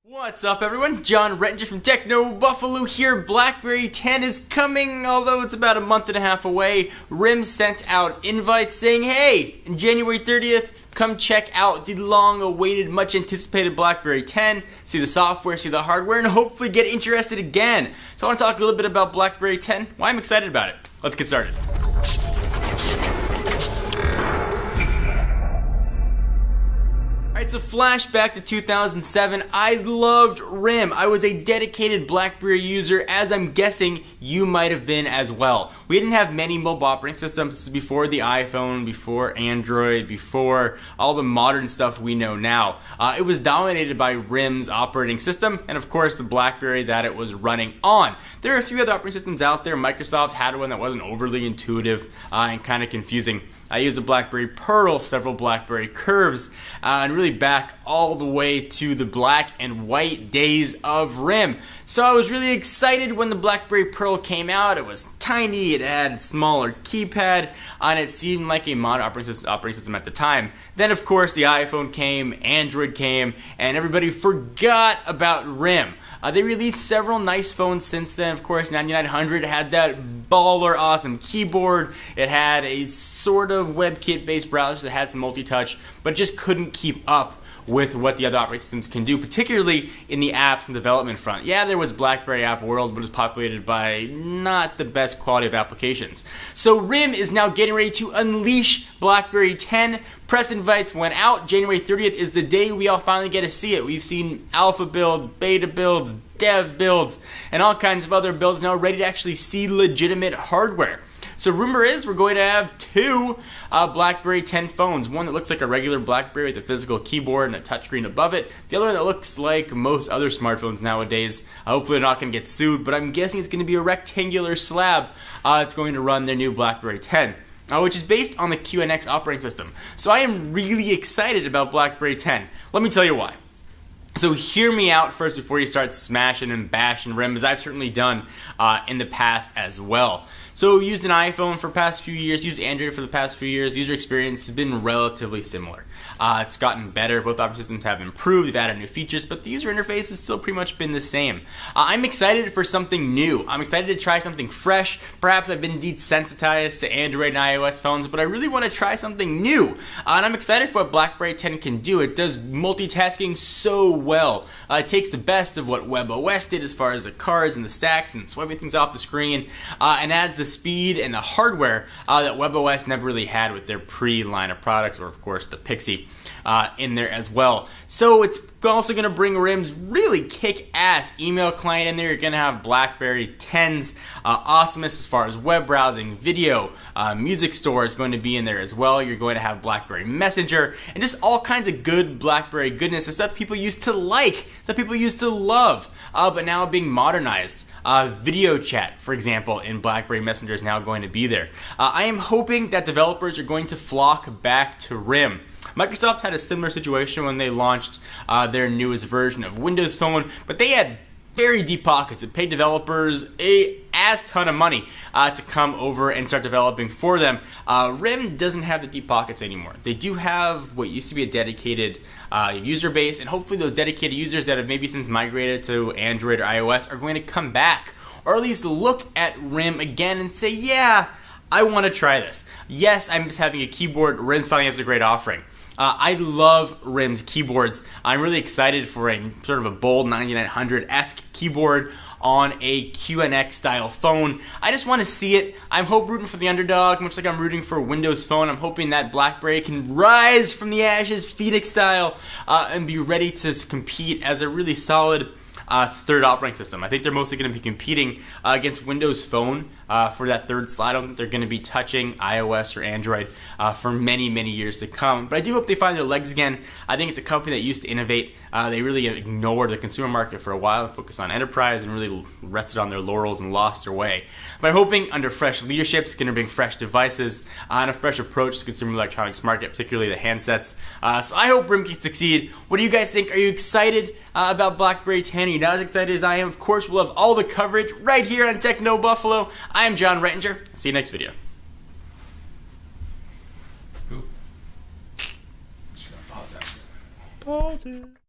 What's up everyone, John Rettinger from Techno Buffalo here. BlackBerry 10 is coming, although it's about a month and a half away. RIM sent out invites saying, hey, on January 30th, come check out the long-awaited, much-anticipated BlackBerry 10, see the software, see the hardware, and hopefully get interested again. So I want to talk a little bit about BlackBerry 10, why I'm excited about it. Let's get started. Alright, so flashback to 2007, I loved RIM. I was a dedicated BlackBerry user, as I'm guessing you might have been as well. We didn't have many mobile operating systems. This is before the iPhone, before Android, before all the modern stuff we know now. It was dominated by RIM's operating system, and of course the BlackBerry that it was running on. There are a few other operating systems out there. Microsoft had one that wasn't overly intuitive and kind of confusing. I used a BlackBerry Pearl, several BlackBerry Curves, and really back all the way to the black and white days of RIM. So I was really excited when the BlackBerry Pearl came out. It was tiny, it had a smaller keypad, and it seemed like a modern operating system at the time. Then of course the iPhone came, Android came, and everybody forgot about RIM. They released several nice phones since then. Of course, 9900 had that baller awesome keyboard. It had a sort of WebKit based browser that had some multi-touch, but it just couldn't keep up with what the other operating systems can do, particularly in the apps and development front. Yeah, there was BlackBerry App World, but it was populated by not the best quality of applications. So RIM is now getting ready to unleash BlackBerry 10. Press invites went out. January 30th is the day we all finally get to see it. We've seen alpha builds, beta builds, dev builds, and all kinds of other builds now ready to actually see legitimate hardware. So rumor is we're going to have two BlackBerry 10 phones. One that looks like a regular BlackBerry with a physical keyboard and a touchscreen above it. The other one that looks like most other smartphones nowadays. Hopefully they're not going to get sued, but I'm guessing it's going to be a rectangular slab that's going to run their new BlackBerry 10. Which is based on the QNX operating system. So I am really excited about BlackBerry 10. Let me tell you why. So hear me out first before you start smashing and bashing RIM, as I've certainly done in the past as well. So used an iPhone for the past few years, used Android for the past few years. User experience has been relatively similar. It's gotten better. Both operating systems have improved. They've added new features, but the user interface has still pretty much been the same. I'm excited for something new. I'm excited to try something fresh. Perhaps I've been desensitized to Android and iOS phones, but I really want to try something new. And I'm excited for what BlackBerry 10 can do. It does multitasking so well. It takes the best of what WebOS did as far as the cards and the stacks and swiping things off the screen, and adds the speed and the hardware that WebOS never really had with their pre-line of products, or of course the Pixie in there as well. So it's also going to bring RIM's really kick-ass email client in there. You're going to have BlackBerry 10's awesomeness as far as web browsing, video, music store is going to be in there as well. You're going to have BlackBerry Messenger, and just all kinds of good BlackBerry goodness and stuff people used to like, stuff people used to love, but now being modernized. Video chat, for example, in BlackBerry Messenger is now going to be there. I am hoping that developers are going to flock back to RIM. Microsoft had a similar situation when they launched their newest version of Windows Phone, but they had very deep pockets. It paid developers a ass ton of money to come over and start developing for them. RIM doesn't have the deep pockets anymore. They do have what used to be a dedicated user base, and hopefully those dedicated users that have maybe since migrated to Android or iOS are going to come back, or at least look at RIM again and say, yeah, I want to try this. Yes, I'm just having a keyboard. RIM's finally has a great offering. I love RIM's keyboards. I'm really excited for a sort of a bold 9900-esque keyboard on a QNX style phone. I just want to see it. I'm rooting for the underdog, much like I'm rooting for Windows Phone. I'm hoping that BlackBerry can rise from the ashes, Phoenix style, and be ready to compete as a really solid third operating system. I think they're mostly going to be competing against Windows Phone for that third slot. I don't think they're going to be touching iOS or Android for many, many years to come. But I do hope they find their legs again. I think it's a company that used to innovate. They really ignored the consumer market for a while and focused on enterprise and really rested on their laurels and lost their way. But I'm hoping under fresh leadership, it's going to bring fresh devices and a fresh approach to the consumer electronics market, particularly the handsets. So I hope RIM can succeed. What do you guys think? Are you excited about BlackBerry 10? Are you not as excited as I am? Of course, we'll have all the coverage right here on Techno Buffalo. I am John Rettinger. See you next video. Cool. Just gonna pause that. Pause it.